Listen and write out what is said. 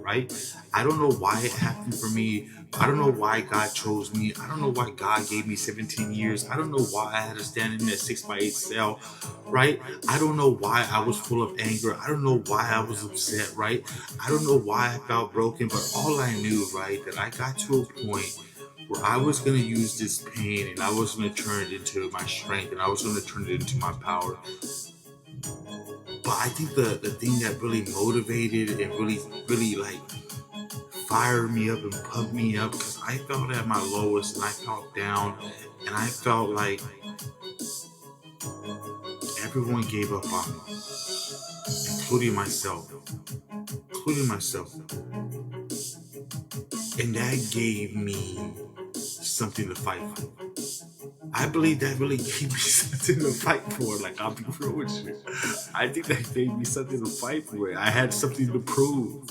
right? I don't know why it happened for me. I don't know why God chose me. I don't know why God gave me 17 years. I don't know why I had to stand in that 6x8 cell, right? I don't know why I was full of anger. I don't know why I was upset, right? I don't know why I felt broken, but all I knew, right, that I got to a point where I was going to use this pain and I was going to turn it into my strength and I was going to turn it into my power. But I think the thing that really motivated and really like fired me up and pumped me up, because I felt at my lowest and I felt down and I felt like everyone gave up on me, including myself, including myself. And that gave me something to fight for. I believe that really gave me something to fight for. Like, I'll be real with you. I think that gave me something to fight for. I had something to prove.